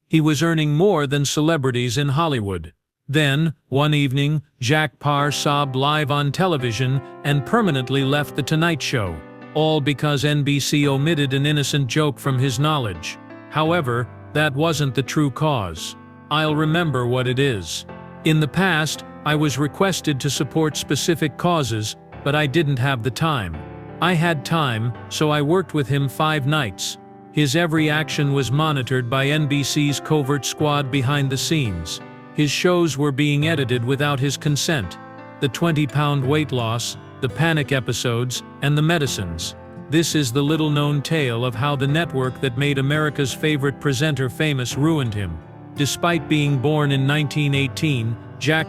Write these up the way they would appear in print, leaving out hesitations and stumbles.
He was earning more than celebrities in Hollywood. Then, one evening, Paar sobbed live on television and permanently left The Tonight Show, all because NBC omitted an innocent joke from his knowledge. However, that wasn't the true cause. I'll remember what it is. In the past, I was requested to support specific causes, but I didn't have the time. I had time, so I worked with him 5 nights. His every action was monitored by NBC's covert squad behind the scenes. His shows were being edited without his consent. The 20-pound weight loss, the panic episodes, and the medicines. This is the little-known tale of how the network that made America's favorite presenter famous ruined him. Despite being born in 1918,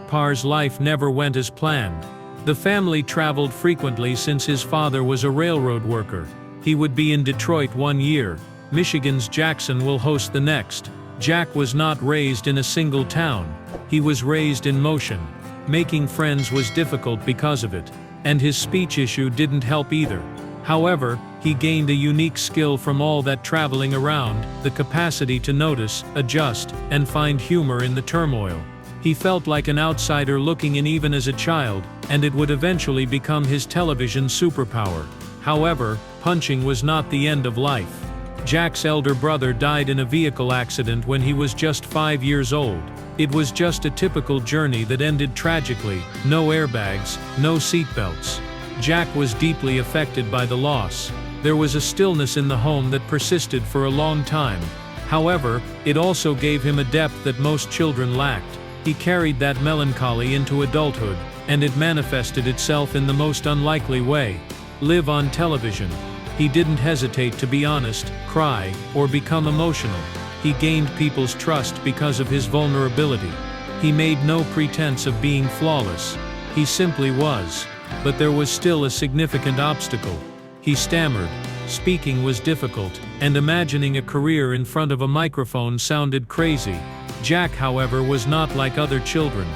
Paar's life never went as planned. The family traveled frequently since his father was a railroad worker. He would be in Detroit one year. Michigan's Jackson will host the next. Jack was not raised in a single town. He was raised in motion. Making friends was difficult because of it. And his speech issue didn't help either. However, he gained a unique skill from all that traveling around, the capacity to notice, adjust, and find humor in the turmoil. He felt like an outsider looking in even as a child, and it would eventually become his television superpower. However, punching was not the end of life. Jack's elder brother died in a vehicle accident when he was just 5 years old. It was just a typical journey that ended tragically, no airbags, no seatbelts. Jack was deeply affected by the loss. There was a stillness in the home that persisted for a long time. However, it also gave him a depth that most children lacked. He carried that melancholy into adulthood, and it manifested itself in the most unlikely way. Live on television. He didn't hesitate to be honest, cry, or become emotional. He gained people's trust because of his vulnerability. He made no pretense of being flawless. He simply was. But there was still a significant obstacle. He stammered. Speaking was difficult, and imagining a career in front of a microphone sounded crazy. Jack, however, was not like other children.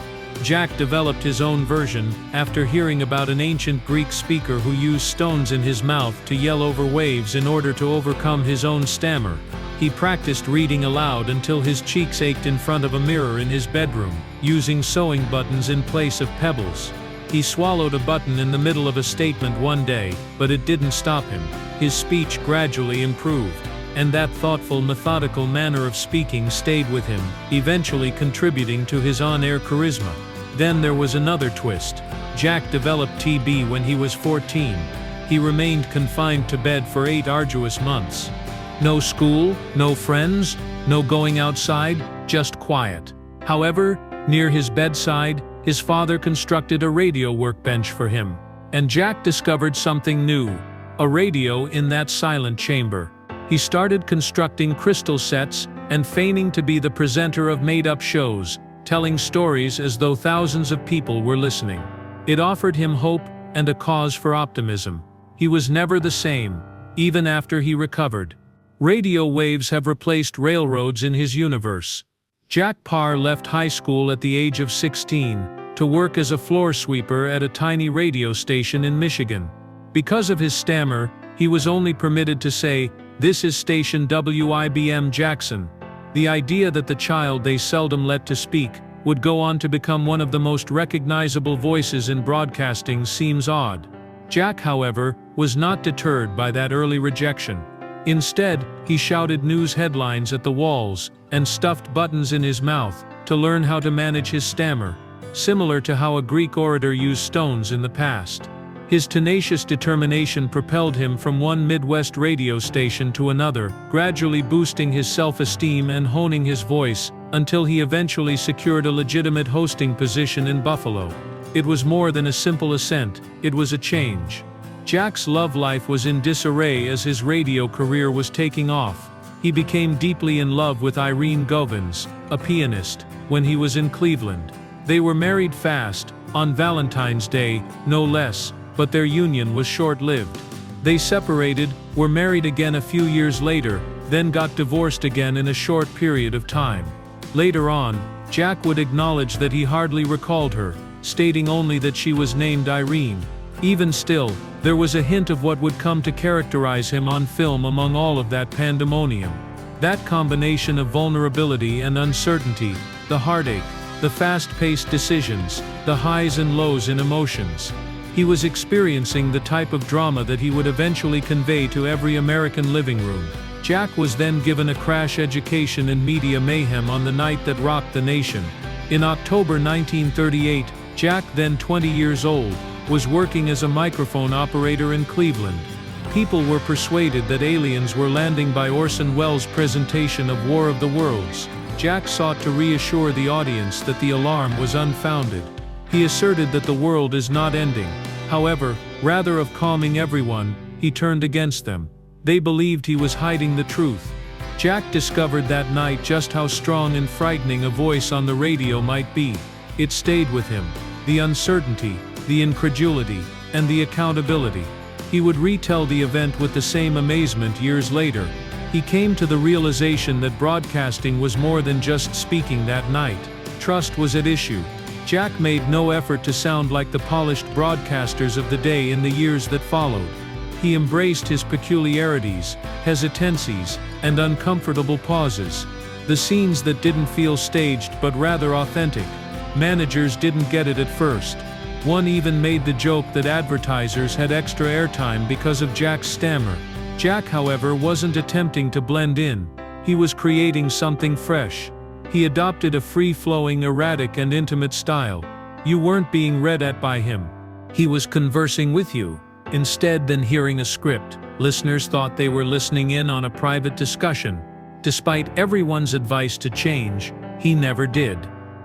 Jack developed his own version after hearing about an ancient Greek speaker who used stones in his mouth to yell over waves in order to overcome his own stammer. He practiced reading aloud until his cheeks ached in front of a mirror in his bedroom, using sewing buttons in place of pebbles. He swallowed a button in the middle of a statement one day, but it didn't stop him. His speech gradually improved, and that thoughtful, methodical manner of speaking stayed with him, eventually contributing to his on-air charisma. Then there was another twist. Jack developed TB when he was 14. He remained confined to bed for 8 arduous months. No school, no friends, no going outside, just quiet. However, near his bedside, his father constructed a radio workbench for him. And Jack discovered something new, a radio in that silent chamber. He started constructing crystal sets and feigning to be the presenter of made-up shows, telling stories as though thousands of people were listening. It offered him hope and a cause for optimism. He was never the same, even after he recovered. Radio waves have replaced railroads in his universe. Paar left high school at the age of 16 to work as a floor sweeper at a tiny radio station in Michigan. Because of his stammer, he was only permitted to say, "This is station WIBM Jackson." The idea that the child they seldom let to speak would go on to become one of the most recognizable voices in broadcasting seems odd. Jack, however, was not deterred by that early rejection. Instead, he shouted news headlines at the walls and stuffed buttons in his mouth to learn how to manage his stammer, similar to how a Greek orator used stones in the past. His tenacious determination propelled him from one Midwest radio station to another, gradually boosting his self-esteem and honing his voice, until he eventually secured a legitimate hosting position in Buffalo. It was more than a simple ascent, it was a change. Jack's love life was in disarray as his radio career was taking off. He became deeply in love with Irene Govins, a pianist, when he was in Cleveland. They were married fast, on Valentine's Day, no less, but their union was short-lived. They separated, were married again a few years later, then got divorced again in a short period of time. Later on, Jack would acknowledge that he hardly recalled her, stating only that she was named Irene. Even still, there was a hint of what would come to characterize him on film among all of that pandemonium. That combination of vulnerability and uncertainty, the heartache, the fast-paced decisions, the highs and lows in emotions. He was experiencing the type of drama that he would eventually convey to every American living room. Jack was then given a crash education in media mayhem on the night that rocked the nation. In October 1938, Jack, then 20 years old, was working as a microphone operator in Cleveland. People were persuaded that aliens were landing by Orson Welles' presentation of War of the Worlds. Jack sought to reassure the audience that the alarm was unfounded. He asserted that the world is not ending. However, rather of calming everyone, he turned against them. They believed he was hiding the truth. Jack discovered that night just how strong and frightening a voice on the radio might be. It stayed with him. The uncertainty, the incredulity, and the accountability. He would retell the event with the same amazement years later. He came to the realization that broadcasting was more than just speaking that night. Trust was at issue. Jack made no effort to sound like the polished broadcasters of the day in the years that followed. He embraced his peculiarities, hesitancies, and uncomfortable pauses. The scenes that didn't feel staged but rather authentic. Managers didn't get it at first. One even made the joke that advertisers had extra airtime because of Jack's stammer. Jack, however, wasn't attempting to blend in. He was creating something fresh. He adopted a free-flowing, erratic and intimate style. You weren't being read at by him. He was conversing with you. Instead than hearing a script, listeners thought they were listening in on a private discussion. Despite everyone's advice to change, he never did.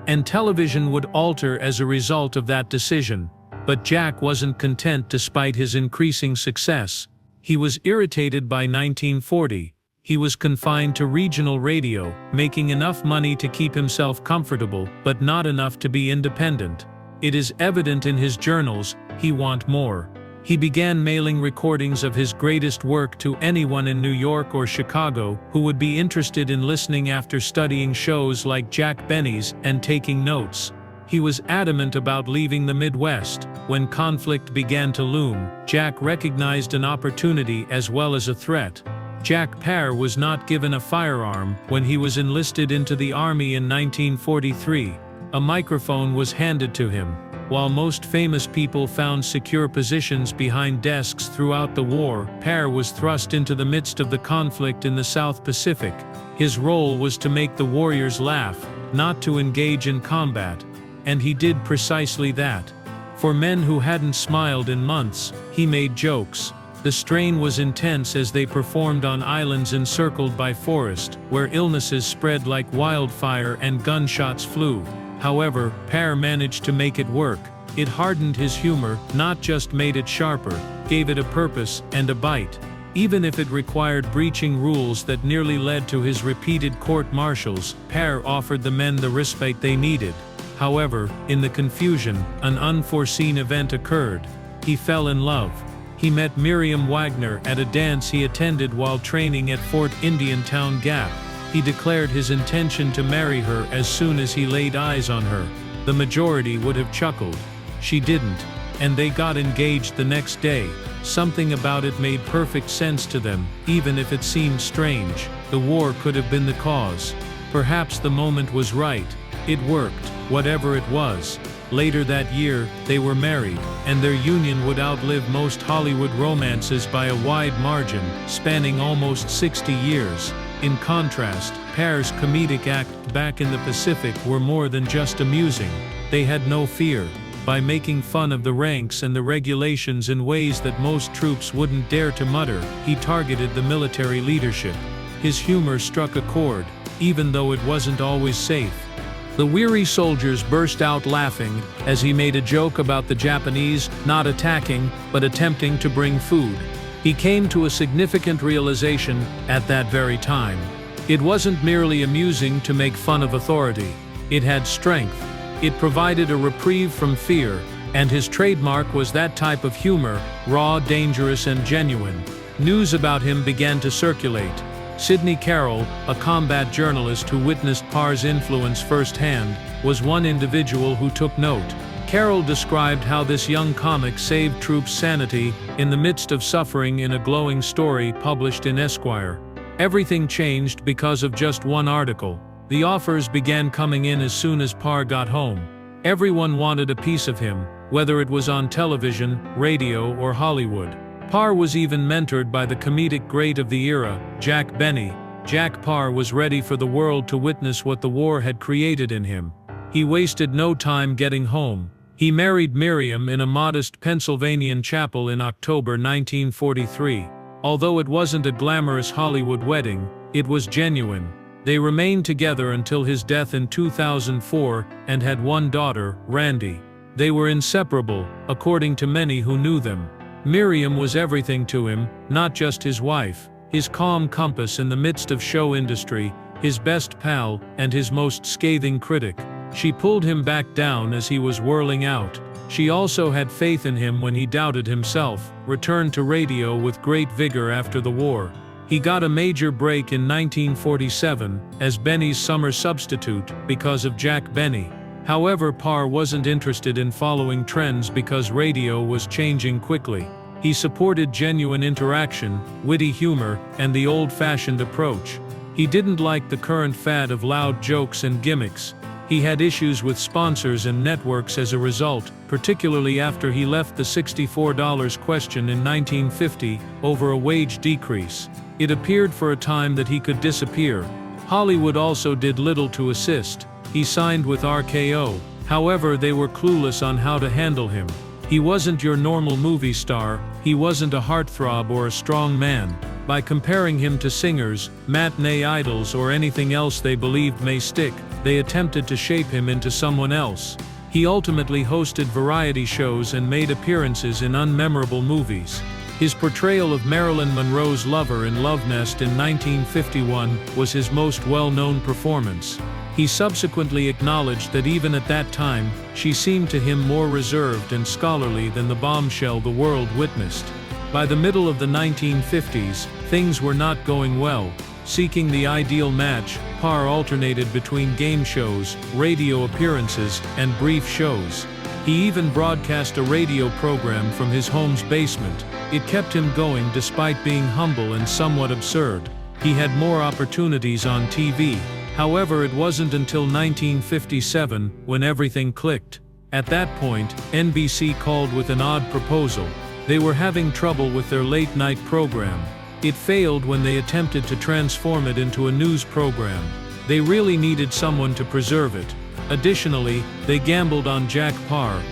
And television would alter as a result of that decision. But Jack wasn't content despite his increasing success. He was irritated by 1940. He was confined to regional radio, making enough money to keep himself comfortable, but not enough to be independent. It is evident in his journals, he wanted more. He began mailing recordings of his greatest work to anyone in New York or Chicago who would be interested in listening after studying shows like Jack Benny's and taking notes. He was adamant about leaving the Midwest. When conflict began to loom, Jack recognized an opportunity as well as a threat. Jack Paar was not given a firearm when he was enlisted into the Army in 1943. A microphone was handed to him. While most famous people found secure positions behind desks throughout the war, Paar was thrust into the midst of the conflict in the South Pacific. His role was to make the warriors laugh, not to engage in combat. And he did precisely that. For men who hadn't smiled in months, he made jokes. The strain was intense as they performed on islands encircled by forest, where illnesses spread like wildfire and gunshots flew. However, Paar managed to make it work. It hardened his humor, not just made it sharper, gave it a purpose and a bite. Even if it required breaching rules that nearly led to his repeated court-martials, Paar offered the men the respite they needed. However, in the confusion, an unforeseen event occurred. He fell in love. He met Miriam Wagner at a dance he attended while training at Fort Indiantown Gap. He declared his intention to marry her as soon as he laid eyes on her. The majority would have chuckled. She didn't, and they got engaged the next day. Something about it made perfect sense to them, even if it seemed strange. The war could have been the cause. Perhaps the moment was right. It worked, whatever it was. Later that year, they were married, and their union would outlive most Hollywood romances by a wide margin, spanning almost 60 years. In contrast, Paar's comedic acts back in the Pacific were more than just amusing. They had no fear. By making fun of the ranks and the regulations in ways that most troops wouldn't dare to mutter, he targeted the military leadership. His humor struck a chord, even though it wasn't always safe. The weary soldiers burst out laughing as he made a joke about the Japanese not attacking but attempting to bring food. He came to a significant realization at that very time. It wasn't merely amusing to make fun of authority. It had strength. It provided a reprieve from fear, and his trademark was that type of humor, raw, dangerous, and genuine. News about him began to circulate. Sidney Carroll, a combat journalist who witnessed Paar's influence firsthand, was one individual who took note. Carroll described how this young comic saved troops' sanity in the midst of suffering in a glowing story published in Esquire. Everything changed because of just one article. The offers began coming in as soon as Paar got home. Everyone wanted a piece of him, whether it was on television, radio, or Hollywood. Paar was even mentored by the comedic great of the era, Jack Benny. Jack Paar was ready for the world to witness what the war had created in him. He wasted no time getting home. He married Miriam in a modest Pennsylvanian chapel in October 1943. Although it wasn't a glamorous Hollywood wedding, it was genuine. They remained together until his death in 2004 and had one daughter, Randy. They were inseparable, according to many who knew them. Miriam was everything to him, not just his wife, his calm compass in the midst of show industry, his best pal, and his most scathing critic. She pulled him back down as he was whirling out. She also had faith in him when he doubted himself, returned to radio with great vigor after the war. He got a major break in 1947 as Benny's summer substitute because of Jack Benny. However, Paar wasn't interested in following trends because radio was changing quickly. He supported genuine interaction, witty humor, and the old-fashioned approach. He didn't like the current fad of loud jokes and gimmicks. He had issues with sponsors and networks as a result, particularly after he left the $64 question in 1950 over a wage decrease. It appeared for a time that he could disappear. Hollywood also did little to assist. He signed with RKO, however they were clueless on how to handle him. He wasn't your normal movie star, he wasn't a heartthrob or a strong man. By comparing him to singers, matinee idols or anything else they believed may stick, they attempted to shape him into someone else. He ultimately hosted variety shows and made appearances in unmemorable movies. His portrayal of Marilyn Monroe's lover in Love Nest in 1951 was his most well-known performance. He subsequently acknowledged that even at that time, she seemed to him more reserved and scholarly than the bombshell the world witnessed. By the middle of the 1950s, things were not going well. Seeking the ideal match, Paar alternated between game shows, radio appearances, and brief shows. He even broadcast a radio program from his home's basement. It kept him going despite being humble and somewhat absurd. He had more opportunities on TV. However, it wasn't until 1957 when everything clicked. At that point, NBC called with an odd proposal. They were having trouble with their late-night program. It failed when they attempted to transform it into a news program. They really needed someone to preserve it. Additionally, they gambled on Jack Paar.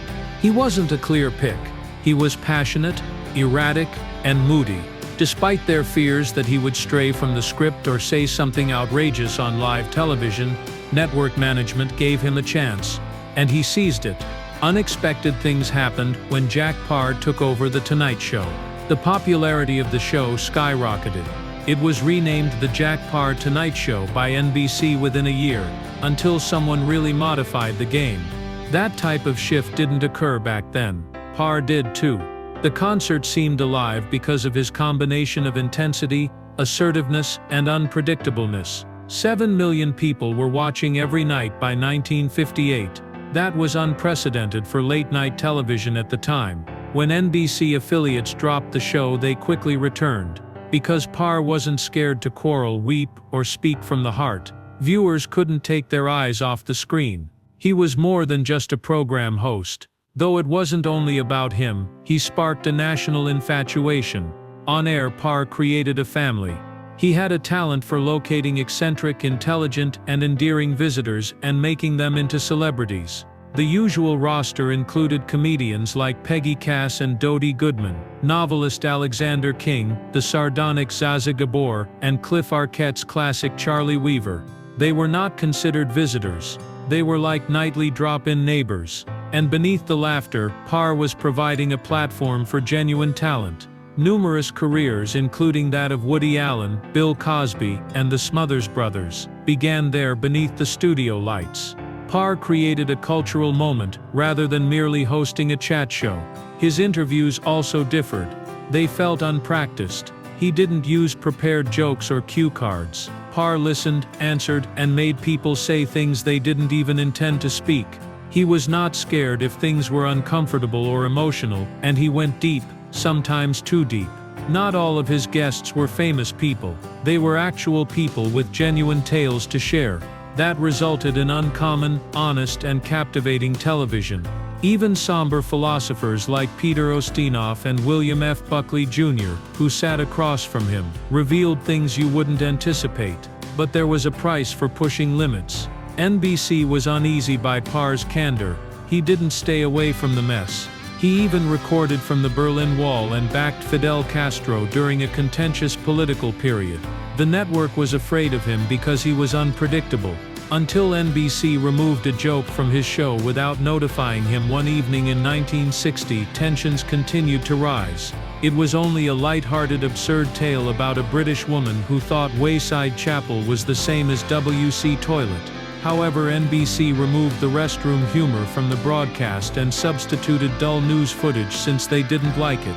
He wasn't a clear pick. He was passionate, erratic, and moody. Despite their fears that he would stray from the script or say something outrageous on live television, network management gave him a chance. And he seized it. Unexpected things happened when Jack Paar took over The Tonight Show. The popularity of the show skyrocketed. It was renamed The Jack Paar Tonight Show by NBC within a year, until someone really modified the game. That type of shift didn't occur back then. Paar did too. The concert seemed alive because of his combination of intensity, assertiveness, and unpredictableness. 7 million people were watching every night by 1958. That was unprecedented for late-night television at the time. When NBC affiliates dropped the show, they quickly returned. Because Paar wasn't scared to quarrel, weep, or speak from the heart, viewers couldn't take their eyes off the screen. He was more than just a program host. Though it wasn't only about him, he sparked a national infatuation. On air, Paar created a family. He had a talent for locating eccentric, intelligent, and endearing visitors and making them into celebrities. The usual roster included comedians like Peggy Cass and Dodie Goodman, novelist Alexander King, the sardonic Zaza Gabor, and Cliff Arquette's classic Charlie Weaver. They were not considered visitors. They were like nightly drop-in neighbors. And beneath the laughter, Paar was providing a platform for genuine talent. Numerous careers, including that of Woody Allen, Bill Cosby, and the Smothers Brothers, began there beneath the studio lights. Paar created a cultural moment, rather than merely hosting a chat show. His interviews also differed. They felt unpracticed. He didn't use prepared jokes or cue cards. Paar listened, answered, and made people say things they didn't even intend to speak. He was not scared if things were uncomfortable or emotional, and he went deep, sometimes too deep. Not all of his guests were famous people. They were actual people with genuine tales to share. That resulted in uncommon, honest, and captivating television. Even somber philosophers like Peter Ustinov and William F. Buckley Jr., who sat across from him, revealed things you wouldn't anticipate. But there was a price for pushing limits. NBC was uneasy by Paar's candor. He didn't stay away from the mess. He even recorded from the Berlin Wall and backed Fidel Castro during a contentious political period. The network was afraid of him because he was unpredictable. Until NBC removed a joke from his show without notifying him one evening in 1960, tensions continued to rise. It was only a light-hearted absurd tale about a British woman who thought Wayside Chapel was the same as WC Toilet. However, NBC removed the restroom humor from the broadcast and substituted dull news footage since they didn't like it.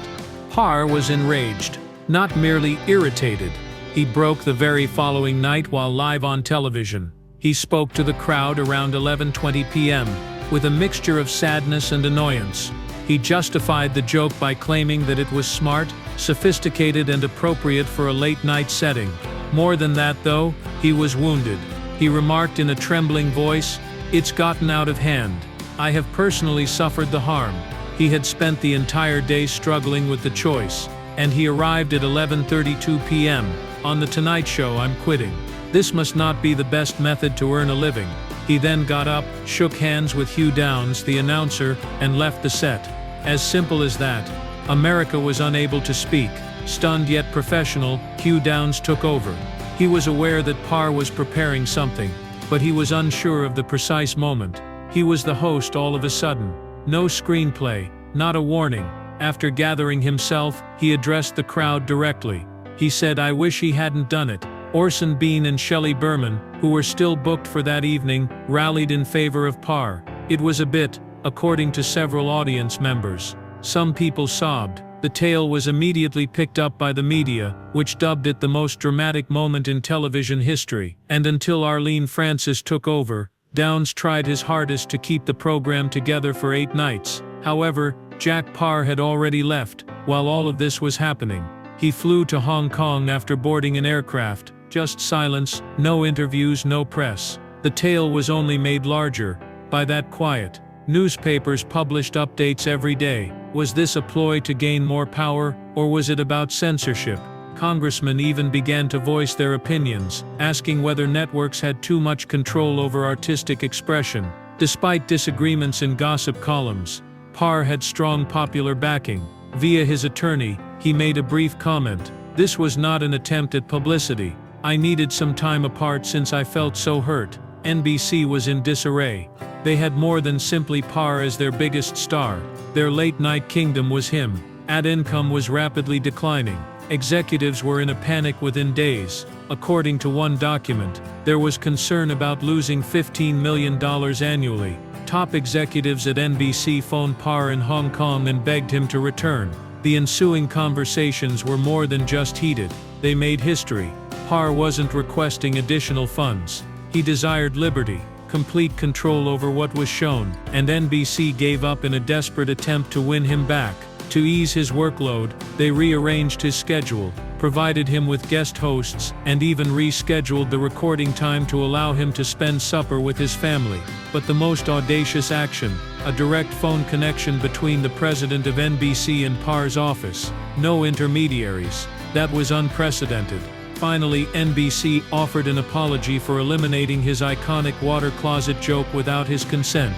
Paar was enraged, not merely irritated. He broke the very following night while live on television. He spoke to the crowd around 11:20 p.m., with a mixture of sadness and annoyance. He justified the joke by claiming that it was smart, sophisticated, and appropriate for a late-night setting. More than that, though, he was wounded. He remarked in a trembling voice, "It's gotten out of hand. I have personally suffered the harm." He had spent the entire day struggling with the choice, and he arrived at 11:32 p.m. On The Tonight Show, "I'm quitting. This must not be the best method to earn a living." He then got up, shook hands with Hugh Downs, the announcer, and left the set. As simple as that. America was unable to speak. Stunned yet professional, Hugh Downs took over. He was aware that Paar was preparing something, but he was unsure of the precise moment. He was the host all of a sudden. No screenplay, not a warning. After gathering himself, he addressed the crowd directly. He said, "I wish he hadn't done it." Orson Bean and Shelley Berman, who were still booked for that evening, rallied in favor of Paar. It was a bit, according to several audience members. Some people sobbed. The tale was immediately picked up by the media, which dubbed it the most dramatic moment in television history. And until Arlene Francis took over, Downs tried his hardest to keep the program together for 8 nights. However, Jack Paar had already left, while all of this was happening. He flew to Hong Kong after boarding an aircraft. Just silence, no interviews, no press. The tale was only made larger by that quiet. Newspapers published updates every day. Was this a ploy to gain more power, or was it about censorship? Congressmen even began to voice their opinions, asking whether networks had too much control over artistic expression. Despite disagreements in gossip columns, Paar had strong popular backing. Via his attorney, he made a brief comment. "This was not an attempt at publicity. I needed some time apart since I felt so hurt." NBC was in disarray. They had more than simply Paar as their biggest star. Their late-night kingdom was him. Ad income was rapidly declining. Executives were in a panic within days. According to one document, there was concern about losing $15 million annually. Top executives at NBC phoned Paar in Hong Kong and begged him to return. The ensuing conversations were more than just heated. They made history. Paar wasn't requesting additional funds. He desired liberty, complete control over what was shown, and NBC gave up in a desperate attempt to win him back. To ease his workload, they rearranged his schedule, provided him with guest hosts, and even rescheduled the recording time to allow him to spend supper with his family. But the most audacious action, a direct phone connection between the president of NBC and Paar's office. No intermediaries. That was unprecedented. Finally, NBC offered an apology for eliminating his iconic water closet joke without his consent.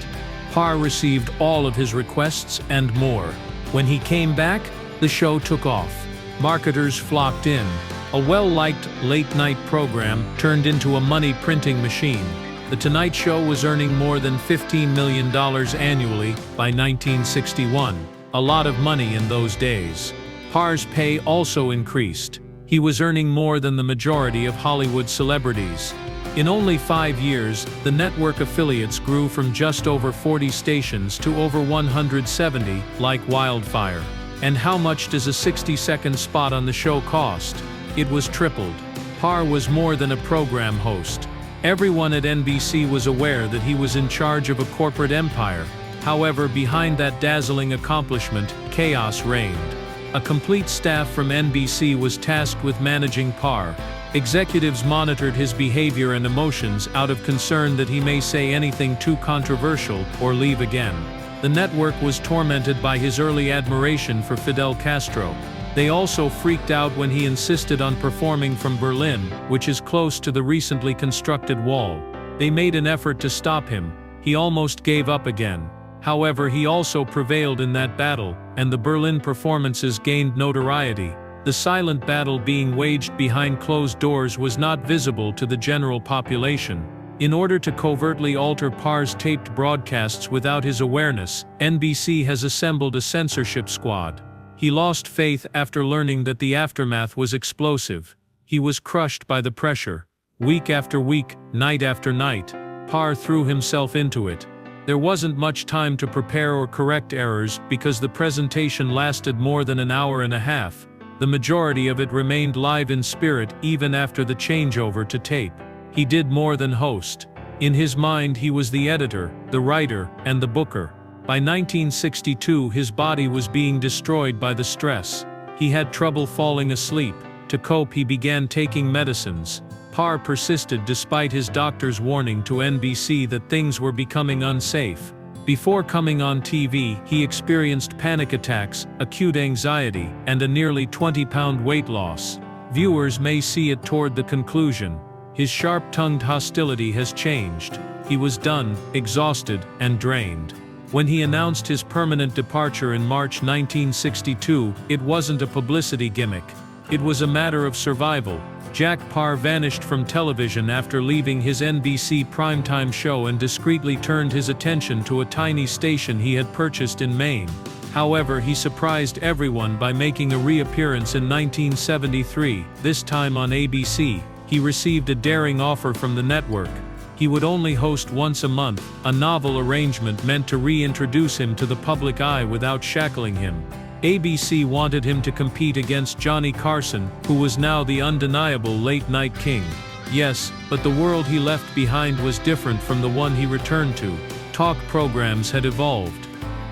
Paar received all of his requests and more. When he came back, the show took off. Marketers flocked in. A well-liked late-night program turned into a money-printing machine. The Tonight Show was earning more than $15 million annually by 1961. A lot of money in those days. Paar's pay also increased. He was earning more than the majority of Hollywood celebrities. In only 5 years, the network affiliates grew from just over 40 stations to over 170, like wildfire. And how much does a 60-second spot on the show cost? It was tripled. Paar was more than a program host. Everyone at NBC was aware that he was in charge of a corporate empire. However, behind that dazzling accomplishment, chaos reigned. A complete staff from NBC was tasked with managing Paar. Executives monitored his behavior and emotions out of concern that he may say anything too controversial or leave again. The network was tormented by his early admiration for Fidel Castro. They also freaked out when he insisted on performing from Berlin, which is close to the recently constructed wall. They made an effort to stop him. He almost gave up again. However, he also prevailed in that battle, and the Berlin performances gained notoriety. The silent battle being waged behind closed doors was not visible to the general population. In order to covertly alter Paar's taped broadcasts without his awareness, NBC has assembled a censorship squad. He lost faith after learning that the aftermath was explosive. He was crushed by the pressure. Week after week, night after night, Paar threw himself into it. There wasn't much time to prepare or correct errors because the presentation lasted more than an hour and a half. The majority of it remained live in spirit even after the changeover to tape. He did more than host. In his mind he was the editor, the writer, and the booker. By 1962 his body was being destroyed by the stress. He had trouble falling asleep. To cope he began taking medicines. Paar persisted despite his doctor's warning to NBC that things were becoming unsafe. Before coming on TV, he experienced panic attacks, acute anxiety, and a nearly 20-pound weight loss. Viewers may see it toward the conclusion. His sharp-tongued hostility has changed. He was done, exhausted, and drained. When he announced his permanent departure in March 1962, it wasn't a publicity gimmick. It was a matter of survival. Jack Paar vanished from television after leaving his NBC primetime show and discreetly turned his attention to a tiny station he had purchased in Maine. However, he surprised everyone by making a reappearance in 1973, this time on ABC. He received a daring offer from the network. He would only host once a month, a novel arrangement meant to reintroduce him to the public eye without shackling him. ABC wanted him to compete against Johnny Carson, who was now the undeniable late-night king. Yes, but the world he left behind was different from the one he returned to. Talk programs had evolved.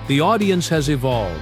The audience has evolved.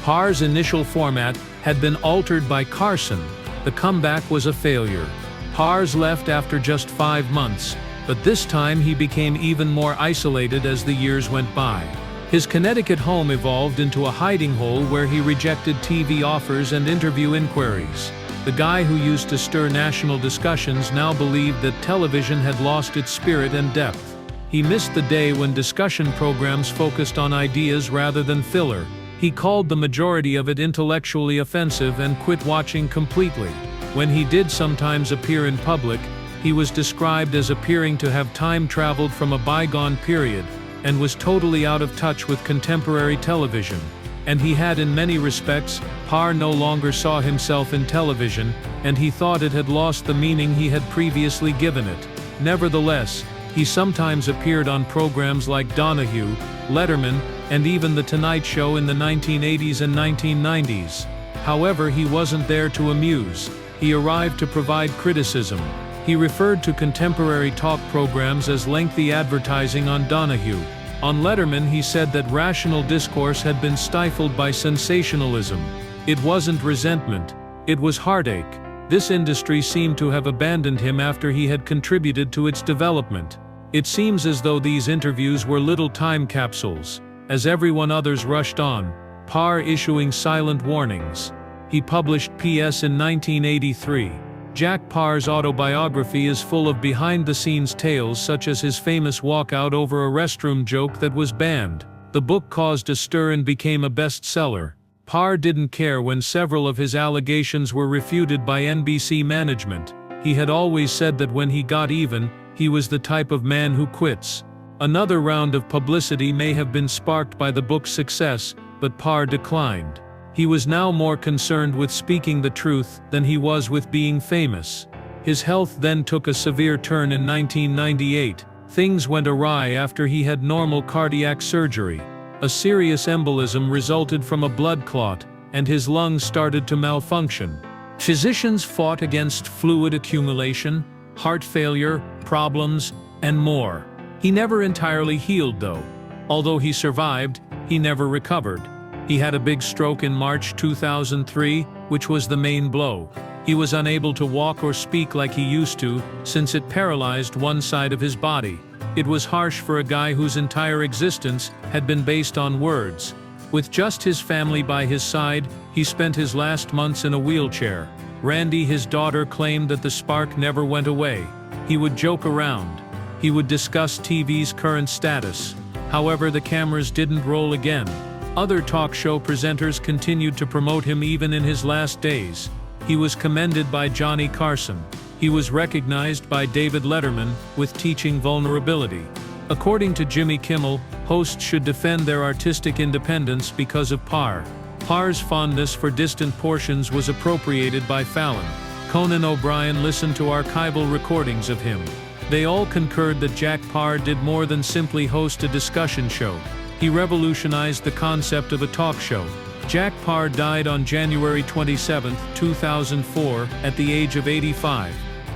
Paar's initial format had been altered by Carson. The comeback was a failure. Paar's left after just 5 months, but this time he became even more isolated as the years went by. His Connecticut home evolved into a hiding hole where he rejected TV offers and interview inquiries. The guy who used to stir national discussions now believed that television had lost its spirit and depth. He missed the day when discussion programs focused on ideas rather than filler. He called the majority of it intellectually offensive and quit watching completely. When he did sometimes appear in public, he was described as appearing to have time traveled from a bygone period, and was totally out of touch with contemporary television. And he had in many respects, Paar no longer saw himself in television, and he thought it had lost the meaning he had previously given it. Nevertheless, he sometimes appeared on programs like Donahue, Letterman, and even The Tonight Show in the 1980s and 1990s. However, he wasn't there to amuse. He arrived to provide criticism. He referred to contemporary talk programs as lengthy advertising on Donahue. On Letterman he said that rational discourse had been stifled by sensationalism. It wasn't resentment, it was heartache. This industry seemed to have abandoned him after he had contributed to its development. It seems as though these interviews were little time capsules. As everyone others rushed on, Paar issuing silent warnings. He published P.S. in 1983. Jack Paar's autobiography is full of behind-the-scenes tales such as his famous walkout over a restroom joke that was banned. The book caused a stir and became a bestseller. Paar didn't care when several of his allegations were refuted by NBC management. He had always said that when he got even, he was the type of man who quits. Another round of publicity may have been sparked by the book's success, but Paar declined. He was now more concerned with speaking the truth than he was with being famous. His health then took a severe turn in 1998. Things went awry after he had normal cardiac surgery. A serious embolism resulted from a blood clot, and his lungs started to malfunction. Physicians fought against fluid accumulation, heart failure, problems, and more. He never entirely healed though. Although he survived, he never recovered. He had a big stroke in March 2003, which was the main blow. He was unable to walk or speak like he used to, since it paralyzed one side of his body. It was harsh for a guy whose entire existence had been based on words. With just his family by his side, he spent his last months in a wheelchair. Randy, his daughter, claimed that the spark never went away. He would joke around. He would discuss TV's current status. However, the cameras didn't roll again. Other talk show presenters continued to promote him even in his last days. He was commended by Johnny Carson. He was recognized by David Letterman with teaching vulnerability. According to Jimmy Kimmel, hosts should defend their artistic independence because of Paar. Paar's fondness for distant portions was appropriated by Fallon. Conan O'Brien listened to archival recordings of him. They all concurred that Jack Paar did more than simply host a discussion show. He revolutionized the concept of a talk show. Jack Paar died on January 27, 2004, at the age of 85.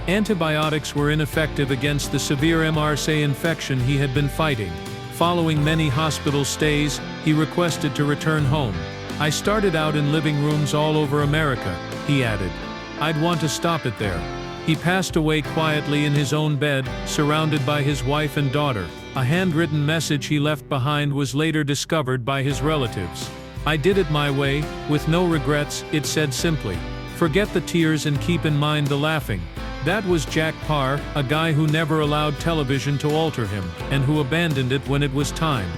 Antibiotics were ineffective against the severe MRSA infection he had been fighting. Following many hospital stays, he requested to return home. "I started out in living rooms all over America," he added. "I'd want to stop it there." He passed away quietly in his own bed, surrounded by his wife and daughter. A handwritten message he left behind was later discovered by his relatives. "I did it my way, with no regrets," it said simply. "Forget the tears and keep in mind the laughing." That was Jack Paar, a guy who never allowed television to alter him, and who abandoned it when it was time.